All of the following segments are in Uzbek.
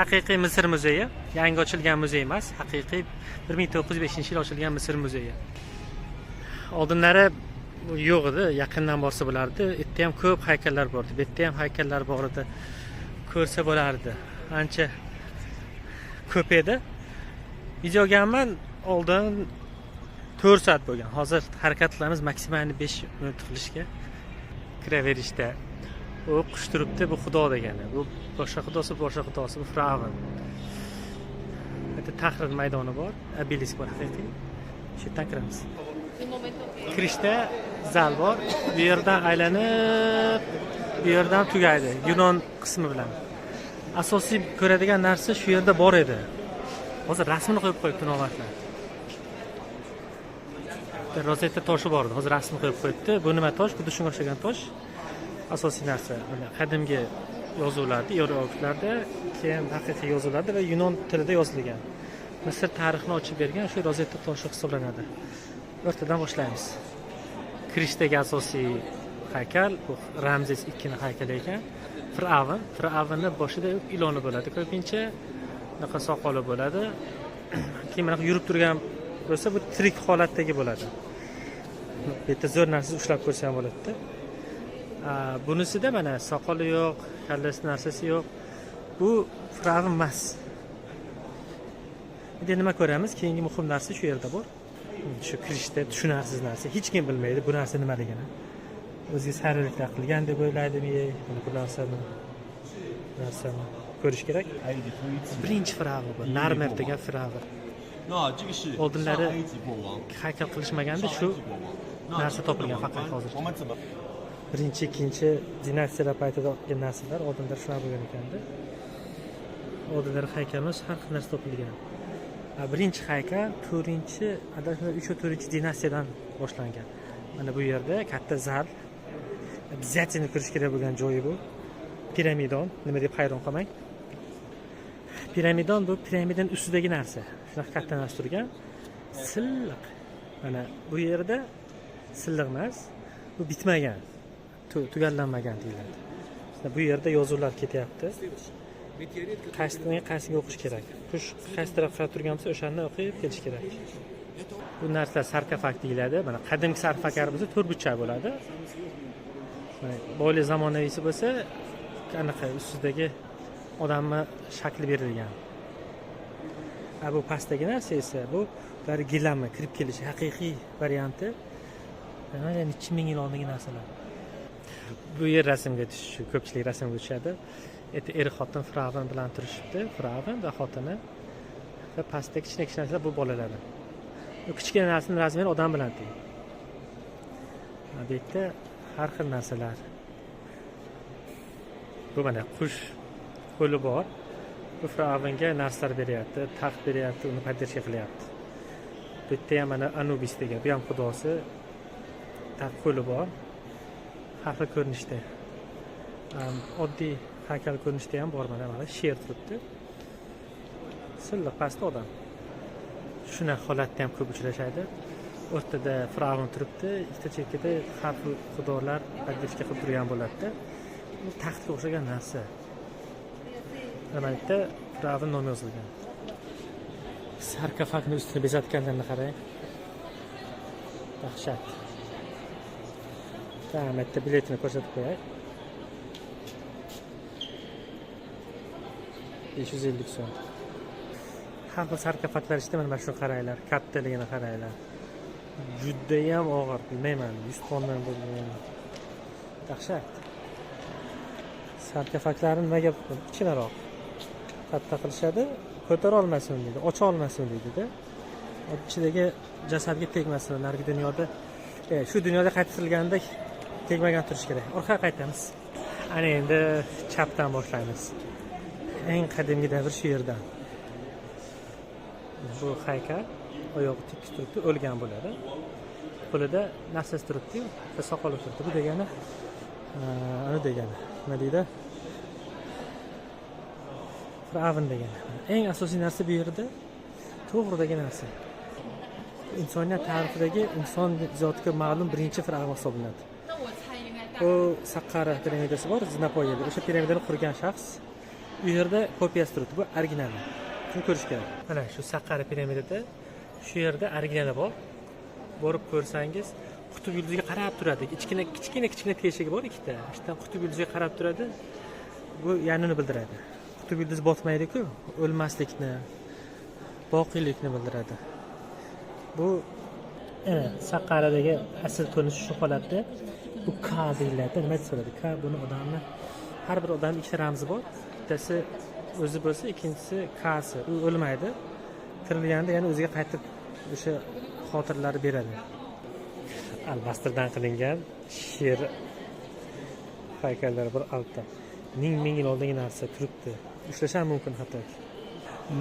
haqiqiy Misr muzeyi. Yangi ochilgan muzey emas, haqiqiy 1905-yil ochilgan Misr muzeyi. Oldinlari yo'q edi, yaqindan borsa bo'lardi. Bu yerda ham ko'p haykallar bor edi. Bu yerda ham haykallar bor edi. Ko'rsa bo'lardi. Ancha ko'p edi. Videogaman oldin 4 soat bo'lgan. Hozir harakat qilamiz maksimalni 5 minut qilishga. Kiraverishda u qush turibdi, bu xudo degani. Bu boshqa xudosi, bu Firavn. Bitta tahrir maydoni bor, obelisk bor haqiqiy. Shu yerdan kiramiz. Kirishda zal bor. Bu yerdan aylanib, bu yerdan tugaydi. Yunon qismi bilan. Asosiy ko'radigan narsa shu yerda bor edi. Hozir rasmini qo'yib qo'yibdi novatlar. Rozetta toshi bor edi. Hozir rasmini qo'yib qo'yibdi. Bu nima tosh? Xuddi shunga o'xshagan tosh. Asosiy narsa mana qadimgi yozuvlarda, hierogliflarda, keyin haqiqiy yozuvlarda va yunon tilida yozilgan. Misr tarixini ochib bergan shu Rozetta toshi hisoblanadi. O'rtadan boshlaymiz. Kirishdagi asosiy haykal bu Ramzes II haykali ekan. Firavnni boshida iloni bo'ladi. Ko'pincha bunaqa soqoli bo'ladi. Keyin mana yurib turgan bo'lsa bu tirik holatdagi bo'ladi. Bu yerda zo'r narsa ushlab ko'rsa ham bo'ladi-da. Bunisida mana soqoli yo'q, kallasi narsasi yo'q. Bu Firavn emas. Endi nima ko'ramiz? Keyingi muhim narsa shu yerda bor. Shu kirishda tushunarsiz narsa. Hech kim bilmaydi bu narsa nimaligini. O'zingiz hayronliklar qilgan deb o'ylaydimi? Bu narsani ko'rish kerak. Birinchi Firavn bu, Narmer degan Firavn. Oldinlari haykal qilishmaganda shu narsa topilgan faqat hozir. Birinchi, ikkinchi dinastiyalar paytida olgan narsalar oldinlar shunaqa bo'lgan ekanda. Oldinlari haykalimiz har xil narsa topilgan. Birinchi haykal 4-chi, adashmasam 3 va 4-chi dinastiyadan boshlangan. Mana bu yerda katta zal, обязательно ko'rish kerak bo'lgan joyi bu. Piramidon, nima deb hayron qolmang. Piramidon bu piramidaning ustidagi narsa. Shunaqa katta narsa turgan. Silliq. Mana bu yerda silliq emas, bu bitmagan. Tugallanmagan deyiladi. Bu yerda yozuvlar ketyapti. Qaysiga o'qish kerak? Qush qaysi tarafga turgan bo'lsa, o'shandan o'qib kelish kerak. Bu narsa sarkofag deyiladi. Mana qadimgi sarkofaglar bo'lsa 4 burchak bo'ladi. Mana boylik zamonaviysi bo'lsa, anaqa ustidagi odamni shakli berilgan. Bu pastdagi narsa esa bu gilamni kirib kelishi haqiqiy varianti. Mana necha ming yil oldingi narsalar. Bu yer rasmga tushishi, ko'pchilik rasmga tushadi. Er-xotin Firavn bilan turishibdi. Firavn va xotini va pastda kichkina narsalar bu bolalari. Bu kichkina narsaning razmeri odam bilan teng. Bu yerda har xil narsalar. Bu mana qush qo'li bor. Bu Firavnga narsalar beryapti, taxt beryapti, uni poddershka qilyapti. Bu yerda ham mana Anubis degan, bu ham xudosi. Taxt qo'li bor. Har xil ko'rinishda. Oddiy haykal ko'rinishda ham bor mana sher turibdi. Silliq pastda odam. Shuna holatda ham ko'p uchrashadi. O'rtada Firavn turibdi, ikkita chekkada har xil xudolar poddershka qilib turgan bo'ladi-da. Bu taxtga o'xshagan narsa. Mana yerda Firavn nomi yozilgan. Sarkofagning ustini bezatganlarni qarang. Dahshat. Tamam, bitta biletini ko'rsatib qo'yay. 550 so'm. Har xil sarkofaglar ishda mana shuni qaranglar, kattaligini qaranglar. Juda ham og'ir, bilmayman, 100 tondan bo'lgan. Dahshat. Sarkofaglarni nimaga kichkinaroq katta qilishadi? Ko'tara olmasin deydi, ocha olmasin deydi-da. Ichidagi jasadga tegmasin, narigi dunyoda, shu dunyoda qaytarilganda tegmagan turish kerak. Orqaga qaytamiz. Ana endi chapdan boshlaymiz. Eng qadimgi davr shu yerdan. Bu haykal oyog'i tik turibdi, o'lgan bo'ladi. Qo'lida narsasi turibdi, va soqoli turibdi. Bu degani ana degani. Nima deydi? Firavn degani. Eng asosiy narsa bu yerda to'g'ridagi narsa. Insoniyat tarixidagi inson zotiga ma'lum birinchi Firavn hisoblanadi. U Saqqara piramidasi bor, Zinapoyada. O'sha piramidani qurgan shaxs U yerda kopiyasi turibdi. Bu originali. Shuni ko'rish kerak. Mana shu Saqqara piramidada shu yerda originali bor. Borib ko'rsangiz, qutb yulduziga qarab turadi. Kichkina teshigi bor ikkita. Ishdan qutb yulduziga qarab turadi. Bu yanini bildiradi. Qutb yulduz botmaydi-ku, o'lmaslikni, boqiylikni bildiradi. Bu Saqqaradagi asl ko'rinishi shu holatda. Bu K deyiladi. Nima so'radi? K buni odamni har bir odamning ikkita ramzi bor. Bittasi o'zi bo'lsa, ikkinchisi K'si. U o'lmaydi. Tirilganda yana o'ziga qaytib o'sha xotirlarni beradi. Albastrdan qilingan sher haykallar bir altta. Ming yil oldingi narsa turibdi. Ushlash ham mumkin hatto.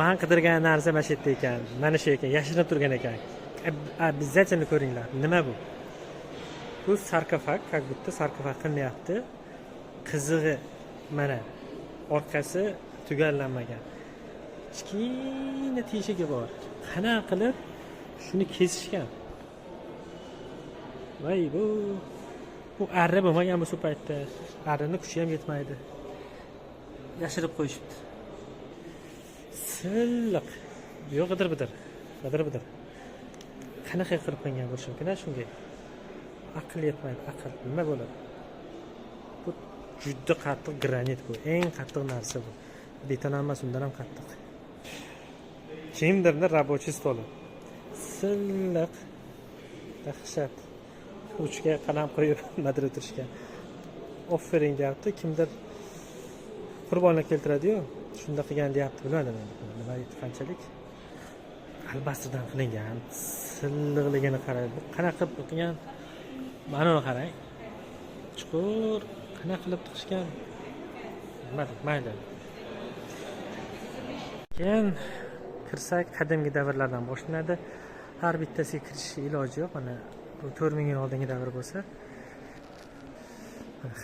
Men qidirgan narsa mana shu yerda ekan. Mana shu ekan, yashirinib turgan ekan. Обязательно ko'ringlar. Nima bu? Bu sarkofag, как будто sarkofag qilinyapti. Qizig'i mana orqasi tugallanmagan. Kichkina teshigi bor. Qanaqa qilib shuni kesishgan? Voy bu arra bo'lmagan bu paytda. Arrini kuchi ham yetmaydi. Yashirib qo'yishibdi. Silliq. Yo'q bidir. Qanaqa qilib qo'ygan bo'lishi mumkin shunga? Aql yetmaydi, aql. Nima bo'ladi? Bu juda qattiq granit bu. Eng qattiq narsa bu. Beton emas, undan ham qattiq. Kimdirni рабочий stoli. Silliq. Dahshat. Uchiga qalam qo'yib madra o'tirishgan. Offering deyapti, kimdir qurbonlik keltiradi-yu, shunda qilgan deyapti, bilmadim nima qanchalik. Albastrdan qilingan, silliqligini qarang. Bu qanaqa qilgan? Mana uni qarang. Chuqur qanaqa qilib tiqishgan? Mayli. Keyin kirsak, qadimgi davrlardan boshlanadi. Har bittasiga kirishga iloji yo'q. Mana bu 4000 yil oldingi davr bo'lsa,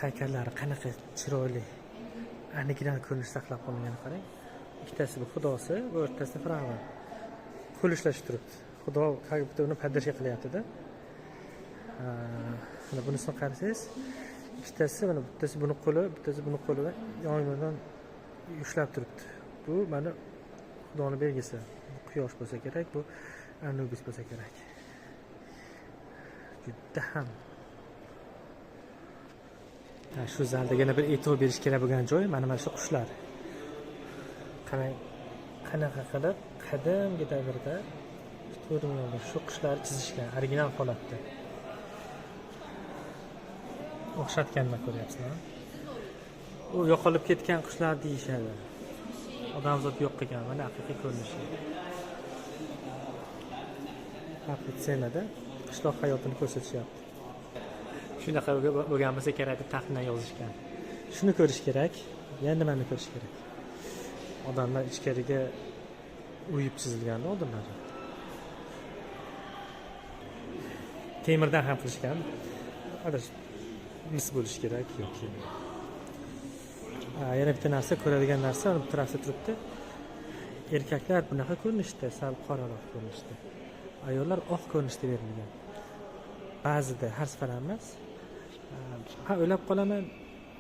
haykallari qanaqa chiroyli, aniqroq ko'rinish saqlab qolinganini qarang. Ikkitasi bu xudosi, bu o'rtasida fir'avn. Qo'l ishlash turibdi. Xudo как будто uni padashga qilyapti-da. Mana bunisini qarasangiz, ikkitasi mana bittasi buni qo'li, bittasi buni qo'li yonma-yon ushlab turibdi. Bu mana xudoning belgisi. Quyosh bo'lsa kerak, bu Anubis bo'lsa kerak. Juda ham. Shu zalda yana bir e'tibor berish kerak bo'lgan joy mana shu qushlar. Qarang, qanaqa qilib qadimgi davrda shu qushlar chizishgan original holatda. O'xshatganini ko'ryapsizmi? U yo'qolib ketgan qushlar deyishadi. Odamzod yo'q qilgan, mana haqiqiy ko'rinishi. Haqiqiy scenada qishloq hayotini ko'rsatishyapti. Shunaqa bo'lgan bo'lsa kerak deb taxminan yozishgan. Shuni ko'rish kerak, yana nimani ko'rish kerak? Odamlar ichkariga uyib chizilgan odamlar. Temirdan ham qilishgan. Adash mis bo'lish kerak yoki. Yana bitta narsa ko'radigan narsa bu tarafda turibdi. Erkaklar bunaqa ko'rinishda, sal qoraroq ko'rinishda. Ayollar oq ko'rinishda berilgan. Ba'zida har safar emas. O'ylab qolaman,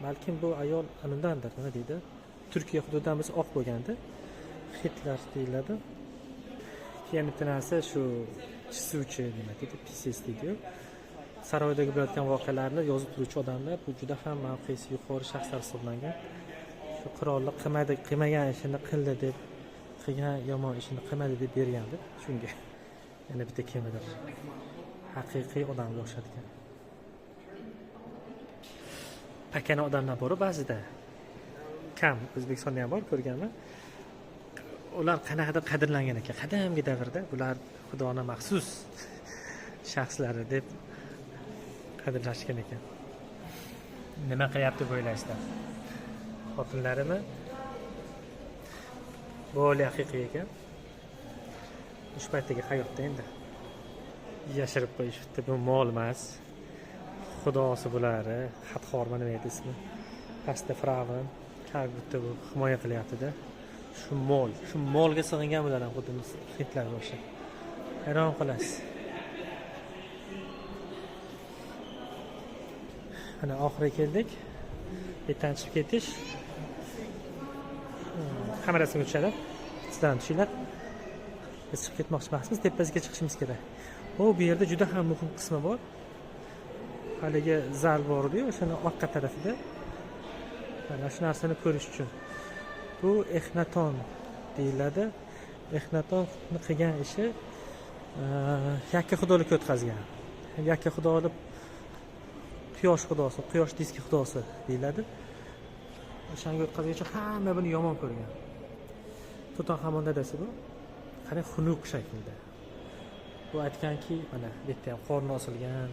balkim bu ayol undandir, nima deydi? Turkiya hududidan biz oq bo'lganda, Hitler deyiladi. Keyin bitta narsa shu chizuvchi nima deydi? Pises deydi. Saroydagi bo'layotgan voqealarni yozib turuvchi odamlar bu juda ham mavqesi yuqori shaxslar hisoblangan. Shu qirollik qilmagan ishini qildi deb, qilgan yomon ishini qilmadi deb bergandi shunga. Yana bitta kimdir haqiqiy odamga o'xshatgan. Pakana odamlar bor ba'zida. Kam O'zbekistonda ham bor, ko'rganman. Ular qanaqadir qadrlangan ekan. Qadimgi davrda bular Xudoning maxsus shaxslari deb qadrlashgan ekan. Nima qilyapti deb o'ylaysizlar? Xotinlarimi? Bu haqiqiy ekan. Ush paytdagi hayotda endi yashirib qo'yishibdi. Bu mol emas. Xudosi bo'lari, xatxorma nima edi ismi? Pastda fir'avn, как будто bu himoya qilyapti-da. Shu molga sig'ingan bular ham xuddi Hitler o'sha. Hayron qolasiz. Mana oxiriga keldik. Yetanchib ketish. kamerasiga tushadi. Sizdan tushinglar. Biz chiqib ketmoqchi emasmiz, tepasiga chiqishimiz kerak. Bu yerda juda ham muhim qismi bor. Haligi zal bor-ku, o'shani orqa tarafida. Mana shu narsani ko'rish uchun. Bu Exnaton deyiladi. Exnatonning qilgan ishi yakka xudolikka o'tkazgan. Yakka xudo olib quyosh xudosi, quyosh diski xudosi deyiladi. O'shanga o'tkazguncha hamma buni yomon ko'rgan. Tutanxamon dadasi bu. Qarang, xunuk shaklda. Bu aytganki, mana bu yerda ham qorni osilgan.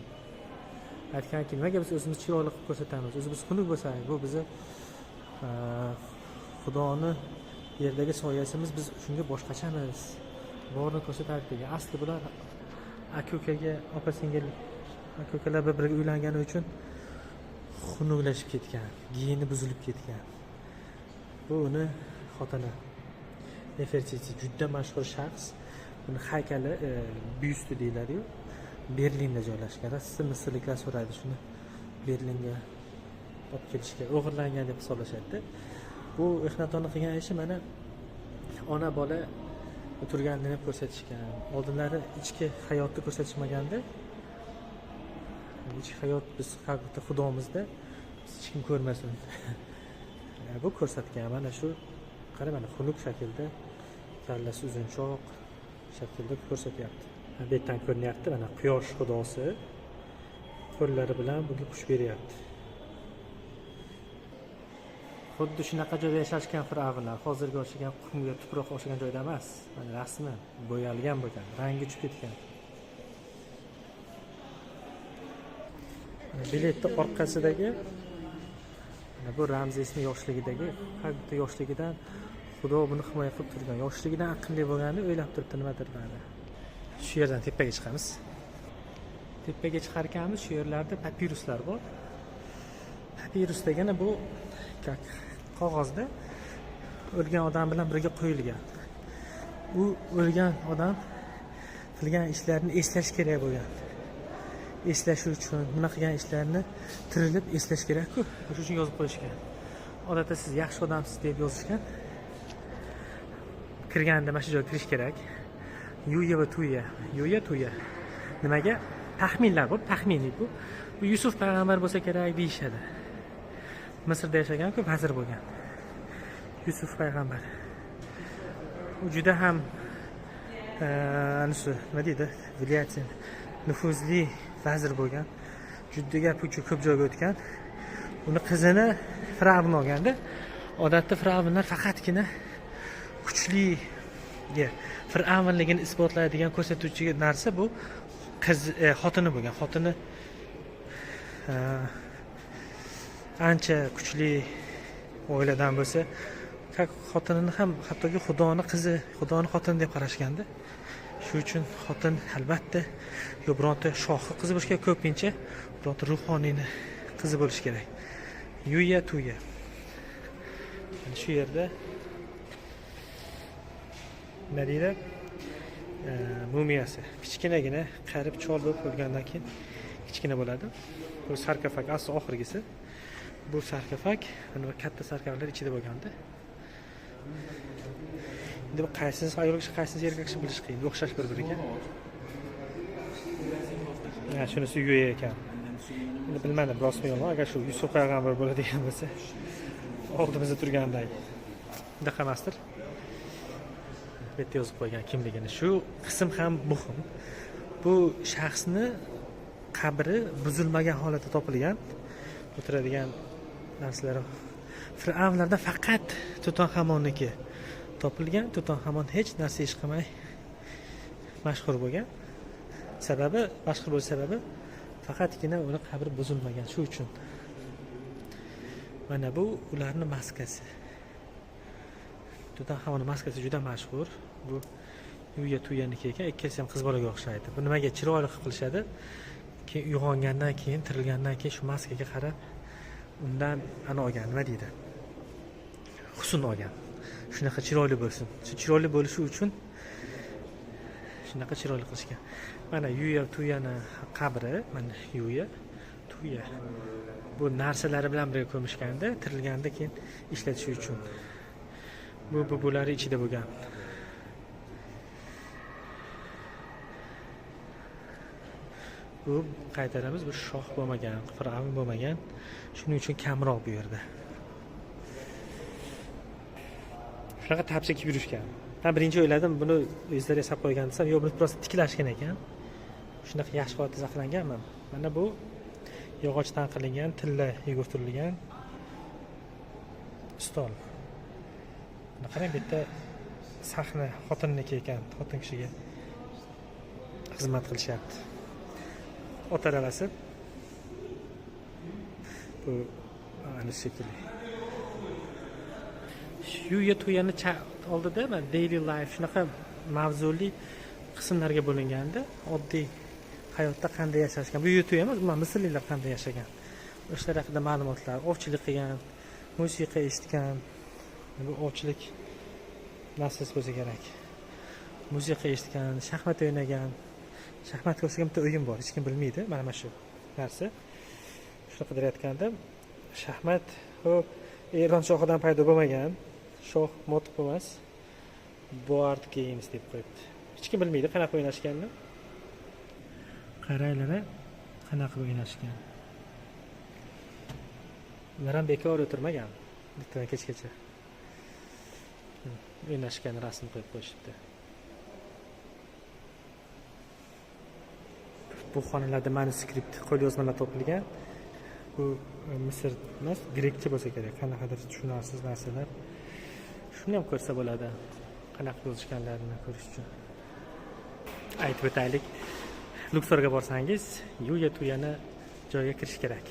Aytganki, nimaga biz o'zimizni chiroyli qilib ko'rsatamiz? O'zimiz xunuk bo'lsak, bu bizni Xudoni yerdagi soyasimiz, biz shunga boshqachamiz. Borni ko'rsatadi degan. Asli bular aka-ukaga, opa-singil aka-ukalar bir-biriga uylangani uchun xunuklashib ketgan, geni buzilib ketgan. Bu uni xotini. Nefertiti juda mashhur shaxs. Buni haykali byusti deyiladi-yu. Berlinda joylashgan. Rassom misrliklar so'radi shuni Berlinga olib kelishga, o'g'irlangan deb hisoblashadi. Bu Exnatonning qilgan ishi mana ona bola turganini ko'rsatishgan. Oldinlari ichki hayotni ko'rsatishmaganda, ichki hayot biz haqiqatda xudomizda hech kim ko'rmasin. Bu ko'rsatgan mana shu qara mana xunuk shaklda, kallasi uzunchoq shaklda ko'rsatyapti. Bu yerdan ko'rinyapti, mana quyosh xudosi qo'llari bilan bunga kuch beryapti. Xuddi shunaqa joyda yashashgan fir'avnlar, hozirgi o'xshagan qumga, tuproqqa o'xshagan joyda emas. Mana rasmi bo'yalgan bo'lgan, rangi tushib ketgan. Biletni orqasidagi mana bu Ramzesning yoshligidagi, haqiqatda yoshligidan Xudo buni himoya qilib turgan, yoshligidan aqlli bo'lganini o'ylab turibdi nimadir bari. Shu yerdan tepaga chiqamiz. Tepaga chiqar ekanmiz, shu yerlarda papiruslar bor. Papirus degani bu qog'ozda o'lgan odam bilan birga qo'yilgan. U o'lgan odam qilgan ishlarini eslash kerak bo'lgan. Eslash uchun nima qilgan ishlarini tirilib eslash kerak-ku. O'sha uchun yozib qo'yishgan. Odatda siz yaxshi odamsiz deb yozishgan. Kirganda mana shu joyga kirish kerak. Yuya va tuya. Yuya tuya. Nimaga? Taxminlar bor, taxminiy bu. Bu Yusuf payg'ambar bo'lsa kerak deyishadi. Misrda yashagan-ku, vazir bo'lgan. Yusuf payg'ambar. U juda ham nima deydi? Vilayatsin nufuzli vazir bo'lgan. Juda gap uchun ko'p joyga o'tgan. Uni qizini Firavn olganda, odatda Firavnlar faqatgina kuchli Firavnligini isbotlaydigan ko'rsatuvchi narsa bu qiz xotini bo'lgan. Xotini ancha kuchli oiladan bo'lsa, xotinini ham hattoki Xudoni qizi, Xudoni xotini deb qarashganda. Shu uchun xotin albatta bironta shohli qizi bo'lishi kerak, ko'pincha bironta ruhoniyni qizi bo'lishi kerak. Yuya tuya. Shu yerda nima deydi? Mumiyasi. Kichkinagina qarib chol bo'lib o'lgandan keyin kichkina bo'ladi. Bu sarkofag asli oxirgisi. Bu sarkofag, mana bu katta sarkofaglar ichida bo'lganda. Endi bu qaysisi ayol kishi, qaysisi erkak kishi bilish qiyin, o'xshash bir-biriga. Shunisi Yuya ekan. Endi bilmadim, rostmi yo'qmi, agar shu Yusuf payg'ambar bo'ladigan bo'lsa, oldimizda turgandek. Unaqa emasdir. Bu yerda yozib qo'ygan kimligini. Shu qism ham muhim. Bu shaxsni qabri buzilmagan holatda topilgan. O'tiradigan narsalar Fir'avnlarda faqat Tutanxamonniki topilgan. Tutanxamon hech narsa ish qilmay mashhur bo'lgan. Sababi, mashhur bo'lish sababi faqatgina uni qabri buzilmagan. Shu uchun mana bu ularning maskasi. Tutanxamonning maskasi juda mashhur. Bu Yuya tuyaniki ekan, ikkisi ham qiz bolaga o'xshaydi. Bu nimaga chiroyli qilishadi? Keyin uyg'ongandan keyin, tirilgandan keyin shu maskaga qarab undan ana olgan, nima deydi? Husn olgan. Shunaqa chiroyli bo'lsin. Shu chiroyli bo'lishi uchun shunaqa chiroyli qilishgan. Mana Yuya tuyani qabri, mana Yuya tuya. Bu narsalari bilan birga ko'mishganda, tirilganda keyin ishlatish uchun. Bular ichida bo'lgan. Bu qaytaramiz, bu shoh bo'lmagan, fir'avn bo'lmagan. Shuning uchun kamroq bu yerda. Shunaqa tapcha kiyib yurishgan. Men birinchi o'yladim, buni o'zlari yasab qo'ygan desam, yo'q, buni prosta tiklashgan ekan. Shunaqa yaxshi holatda saqlanganman. Mana bu yog'ochdan qilingan, tilla yugurtirilgan stol. Mana qarang, bu yerda sahna xotinniki ekan, xotin kishiga xizmat qilishyapti. Ota aralasi. Bu ana shekilli. Shu to'yani oldida men daily life shunaqa mavzuli qismlarga bo'linganda, oddiy hayotda qanday yashashgan. Bu to'y emas, umuman misrliklar qanday yashagan. O'shalar haqida ma'lumotlar, ovchilik qilgan, musiqa eshitgan. Bu ovchilik narsasi bo'lsa kerak. Musiqa eshitgan, shaxmat o'ynagan. Shaxmatga o'xshagan bitta o'yin bor, hech kim bilmaydi. Mana shu narsa. Shunaqa qilayotganda shaxmat Eron shohidan paydo bo'lmagan. Shoh motiq emas. Board games deb qo'yibdi. Hech kim bilmaydi qanaqa o'ynashganini. Qaranglar, qanaqa o'ynashgan. Ular ham bekor o'tirmagan. Bittadan kechgacha. O'ynashgan rasm qo'yib qo'yishibdi. Bu xonalarda manuskript, qo'lyozmalar topilgan. Bu Misr emas, grekcha bo'lsa kerak. Qanaqadir tushunarsiz narsalar. Shuni ham ko'rsa bo'ladi. Qanaqa yozishganlarini ko'rish uchun. Aytib o'taylik. Luxorga borsangiz, Yuya Tuyani joyiga kirish kerak.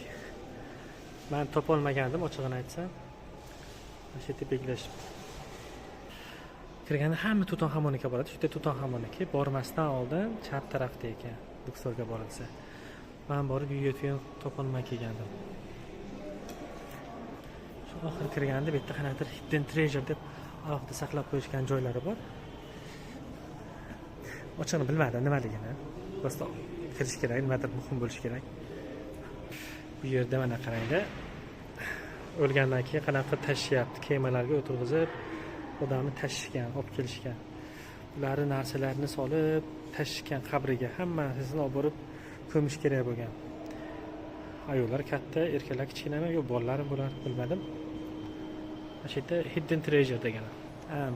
Men topa olmagandim, ochig'ini aytsam. Mana shu yerda belgilashib. Kirganda hamma Tutanxamonga boradi. Shu yerda Tutanxamonga bormasdan oldin chap tarafda ekan. Luxorga borilsa. Men borib Yuya Tuyani topolmay kelgandim. Shu oxir kirganda bu yerda qanaqadir hidden treasure deb alohida saqlab qo'yishgan joylari bor. Ochig'ini bilmadim nimaligini. Prosta kirish kerak, nimadir muhim bo'lishi kerak. Bu yerda mana qaranglar. O'lgandan keyin qanaqa tashyapti, kemalarga o'tirg'izib, odamni tashishgan, olib kelishgan. Ularni narsalarini solib, tashishgan qabriga, hammasini olib borib ko'mish kerak bo'lgan. Ayollar katta, erkaklar kichkinami, yo bolalar bo'lar, bilmadim. Mana shu yerda hidden treasure degan.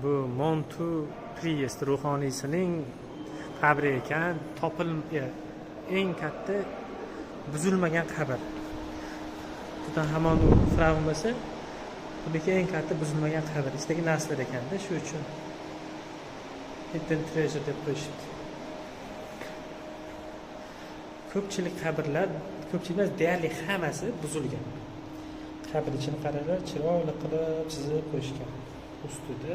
Bu Montu Priest ruhoniysining qabri ekan, eng katta buzilmagan qabr. Tutanxamon fir'avn bo'lsa, buniki eng katta buzilmagan qabr. Ichidagi narsalar ekanda, shu uchun hidden treasure deb qo'yishibdi. Ko'pchilik qabrlar, ko'pchilik emas, deyarli hammasi buzilgan. Qabr ichini qaranglar, chiroyli qilib chizib qo'yishgan. Ustida.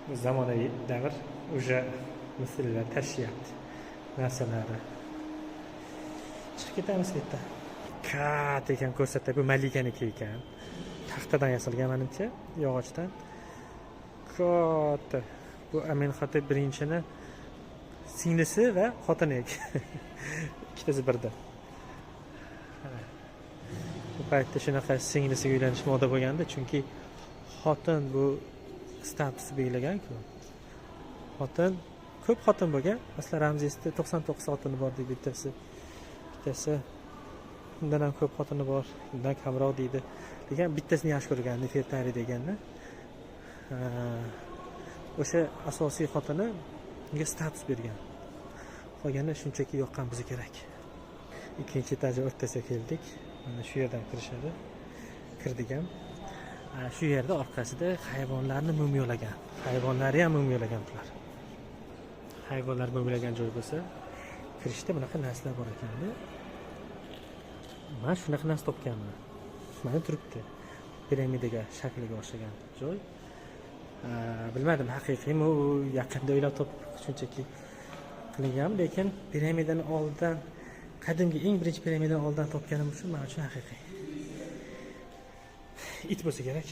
Bu zamonaviy davr o'sha misrlar tashyapti narsalarni. Chiqib ketamiz yerda. Kat ekan ko'rsatdi, bu malikaniki ekan. Taxtadan yasalgan menimcha, yog'ochdan. Katta. Bu Amenxotep birinchini singlisi va xotini ekan. Ikkitasi birda. Bu paytda shunaqa singlisiga uylanish moda bo'lganda, chunki xotin bu status belgilagan-ku. Xotin ko'p xotin bo'lgan. Masalan, Ramzesda 99 xotini bor deydi bittasi. Undan ham ko'p xotini bor, undan kamroq deydi. Lekin bittasini yaxshi ko'rgan, Nefertari deganda. O'sha asosiy xotini unga status bergan. Qolgani shunchaki yoqqan bizi kerak. Ikkinchi etaj o'rtasiga keldik. Mana shu yerdan kirishadi. Kirdik ham. Shu yerda orqasida hayvonlarni mumiyolagan. Hayvonlarni ham mumiyolaganlar. Hayvonlar mumiyolagan joy bo'lsa, kirishda bunaqa narsalar bor ekanda. Men shunaqa narsa topganman. Mana turibdi. Piramidaga shakliga o'xshagan joy. Bilmadim haqiqiymi, u yaqinda o'ylab topib shunchaki qilingan, lekin piramidaning oldidan, qadimgi eng birinchi piramidaning oldidan topganim uchun men uchun haqiqiy. It bo'lsa kerak.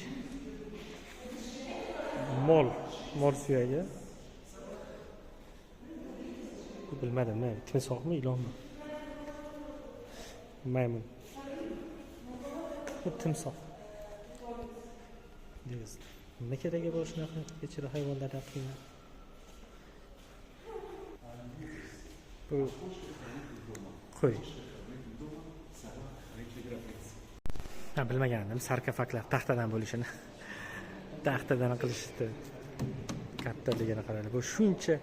Mol suyagi. Bilmadim, nima, timsohmi, ilonmi? Maymun. Bu timsoh. tushundingiz. Nima keragi bor shunaqa kechira hayvonlardan qiynab? Bu qo'y. Bilmagandim sarkofaglar taxtadan bo'lishini. Taxtadan qilishdi. Kattaligini qaranglar. Bu shuncha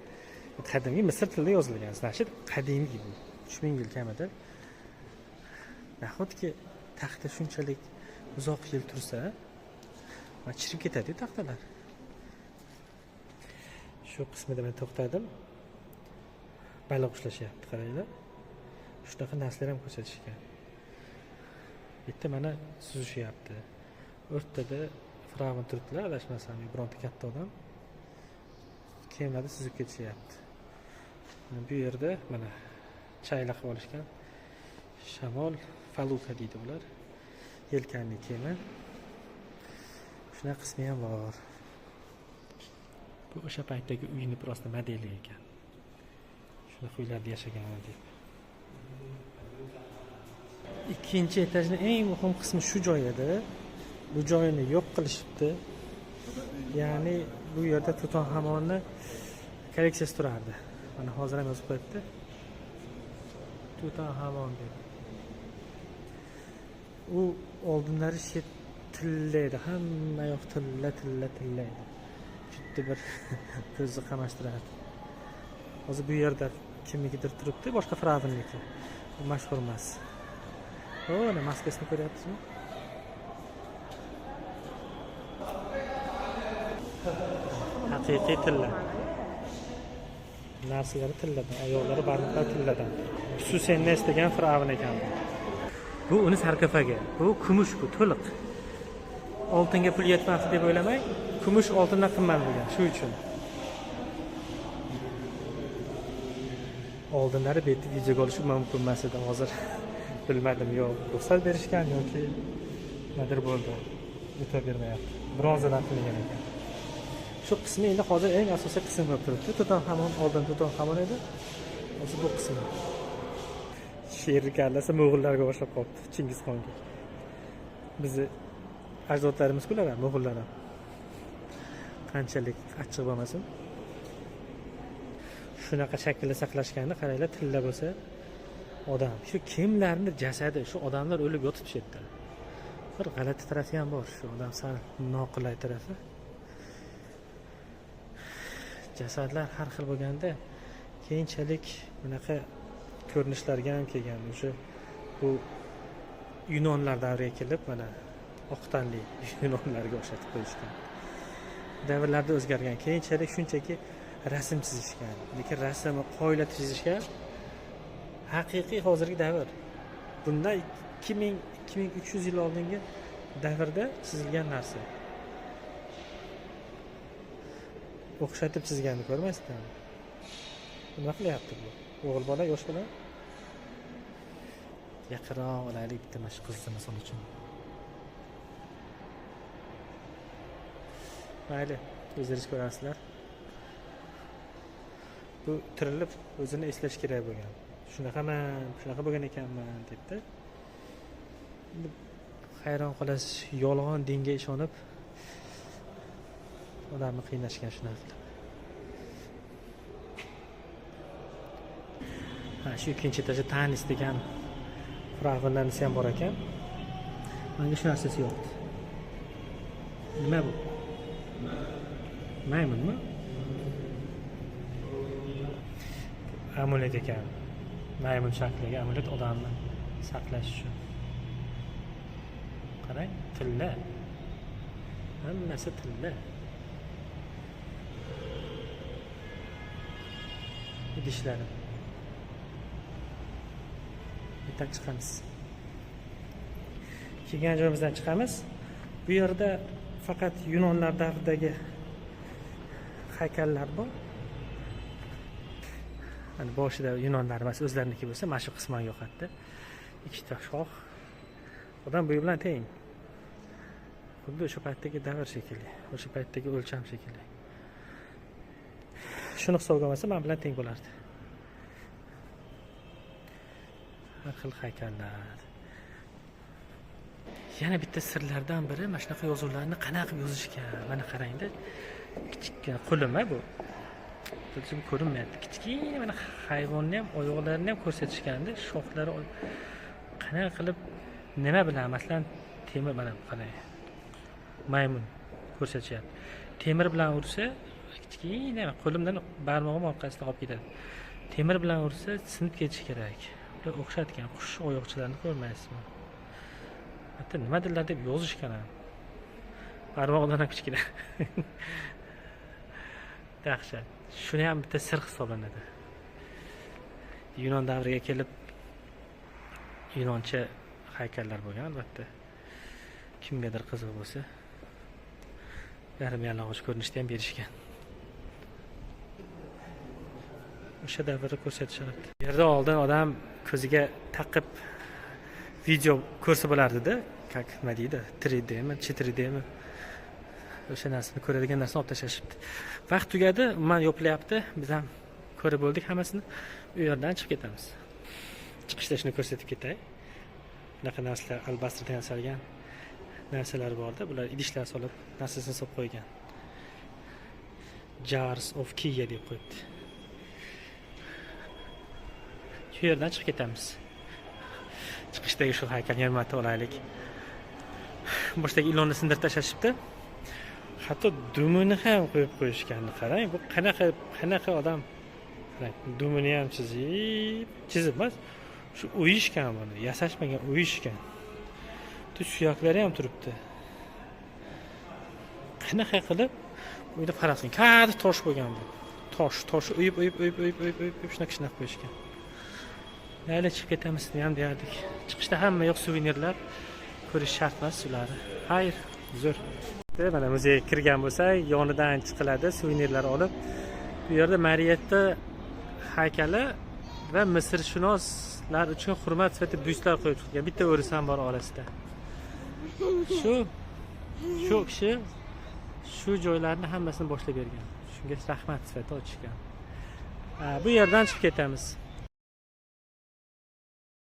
qadimgi Misr tilida yozilgan. Значит, qadimiy bu. 3000 yil kamida. Nahotki taxta shunchalik uzoq yil tursa, va chirib ketadi taxtalar. Shu qismida men to'xtadim. Baliq ushlashyapti, qaranglar. Shunaqa narsalar ham ko'rsatishgan. Bitta mana suzishyapti. O'rtada Firavn turibdilar, adashmasam, bironta katta odam. Kemalarda suzib ketishyapti. Bu yerda mana chayla qilib olishgan. Shamol faluka deydi ular. Yelkanli kema. Shunaqa qismi ham bor. Bu o'sha paytdagi uyni prosta modeli ekan. Shuna uylarda yashagan deb. Ikkinchi etajning eng muhim qismi shu joy edi. Bu joyini yo'q qilishibdi. Ya'ni bu yerda Tutanxamonni kolleksiyasi turardi. Mana hozir ham yozib qo'yibdi. Tutanxamon deb. U oldinlari tilla edi. Hamma yoq tilla edi. Juda bir ko'zni qamashtirardi. Hozir bu yerda kimnikidir turibdi, boshqa Firavnniki. Bu mashhur emas. Mana maskasini ko'ryapsizmi? Haqiqiy tilla. Narsalari tilladan, ayollari barmoqlari tilladan. Xususennes degan Firavn ekan bu. Bu uni sarkofagi. Bu kumush, bu to'liq. Oltinga pul yetmasdi deb o'ylamang. Kumush oltindan qimmat bo'lgan, shu uchun. Oldinlari bu yerda videoga olish mumkin emas edi, hozir bilmadim, yo'q, ruxsat berishgan yoki nimadir bo'ldi. O'ta bermayapti. Bronzadan qilingan ekan. Shu qismi endi hozir eng asosiy qism bo'lib turibdi. Tutanxamon oldin Tutanxamon edi. Hozir bu qism. Sher kallasi mo'g'ullarga o'xshab qolibdi, Chingizxonga. Bizni ajdodlarimiz kular, mo'g'ullar ham. Qanchalik achchiq bo'lmasin. Shunaqa shaklda saqlashganini qaranglar, tilla bo'lsa odam. Shu kimlarning jasadi, shu odamlar o'lib yotibdi yerda. Bir g'alati tarafi ham bor, shu odam sal noqulay tarafi. Jasadlar har xil bo'lganda, keyinchalik bunaqa ko'rinishlarga ham kelgan. O'sha bu Yunonlar davriga kelib, mana oq tanli Yunonlarga o'xshatib qo'yishgan. Davrlarda o'zgargan. Keyinchalik shunchaki rasm chizishgan. Lekin rasmni qoyilib chizishgan. Haqiqiy hozirgi davr. Bundan 2300 yil oldingi davrda chizilgan narsa. O'xshatib chizganini ko'rmaysizmi? Nima qilyapti bu? O'g'il bola, yosh bola? Yaqinroq olaylik bitta mana shu qizni misol uchun. Mayli, o'zingiz ko'rasizlar. Bu tirilib o'zini eslash kerak bo'lgan. Shunaqa bo'lgan ekanman debdi. Hayron qolasiz, yolg'on dinga ishonib odamni qiynashgan shunaqa. Shu ikkinchi etajda Tanis degan Firavnlarning ham bor ekan. Menga shu narsasi yo'qdi. Nima bu? Maymunmi? Amulet ekan. Maymun shakliga amulet odamni saqlash uchun. Qarang, tilla. Hammasi tilla. Idishlari. Bitta chiqamiz. Kelgan joyimizdan chiqamiz. Bu yerda faqat Yunonlar davridagi haykallar bor. Hani boshida Yunonlar emas, o'zlariniki bo'lsa, mana shu qisman yo'qotdi. Ikkita shoh. Odam bu bilan teng. Xuddi o'sha paytdagi davr shekilli, o'sha paytdagi o'lcham shekilli. Shuni hisobga olmasa, men bilan teng bo'lardi. Har xil haykallar. yana bitta sirlardan biri mana shunaqa yozuvlarni qanaqa qilib yozishgan. Mana qarangda. Kichikka qo'lim bu. Hozir ko'rinmayapti. Kichkina mana hayvonni ham, oyoqlarini ham ko'rsatishganda, shoxlari qanaqa qilib nima bilan, masalan, temir mana qarang. Maymun ko'rsatyapti. Temir bilan ursa, kichkina qo'limdan barmog'im orqasida qolib ketadi. Temir bilan ursa, sinib ketishi kerak. Ular o'xshatgan qush oyoqchilarini ko'rmaysizmi? Hatto nimadirlar deb yozishgan ham. Barmoqdan ham kichkina. Dahshat. Shuni ham bitta sir hisoblanadi. Yunon davriga kelib yunoncha haykallar bo'lgan albatta. Kimgadir qiziq bo'lsa, yarim yalang'och ko'rinishda ham berishgan. O'sha davrda ko'rsatishadi. Bu yerda oldin odam ko'ziga taqib video ko'rsa bo'lardi-da, как nima deydi, 3Dmi, 4Dmi. O'sha narsani ko'radigan narsani olib tashlashibdi. Vaqt tugadi, umuman yopilyapti. Biz ham ko'rib bo'ldik hammasini. U yerdan chiqib ketamiz. Chiqishda shuni ko'rsatib ketay. Bunaqa narsalar albastrdan yasalgan narsalar borda, bular idishlar solib narsasini solib qo'ygan. Jars of Kiev deb qo'yibdi. Shu yerdan chiqib ketamiz. Chiqishdagi shu haykalni hurmat olaylik. Boshdagi ilonni sindirib tashlashibdi. Hatto dumini ham qo'yib qo'yishganini qarang. Bu qanaqa odam. Qarang, dumini ham chizib emas. Shu o'yishgan buni, yasashmagan, o'yishgan. Suyaklari ham turibdi. Qanaqa qilib uyda qarasing, katta tosh qo'ygan bu. Tosh uyib shunaqa qo'yishgan. Mayli chiqib ketamiz ham derdik. Chiqishda hamma yo'q suvenirlar ko'rish shart emas ularni. Xayr, zo'r. Mana muzeyga kirgan bo'lsak, yonidan chiqiladi, suvenirlar olib. Bu yerda Mariyatda haykali va Misrshunoslar uchun hurmat sifatida byustlar qo'yib chiqilgan. Bitta o'ris ham bor orasida. Shu kishi shu joylarni hammasini boshlab bergan. Shunga rahmat sifatida ochishgan. Bu yerdan chiqib ketamiz.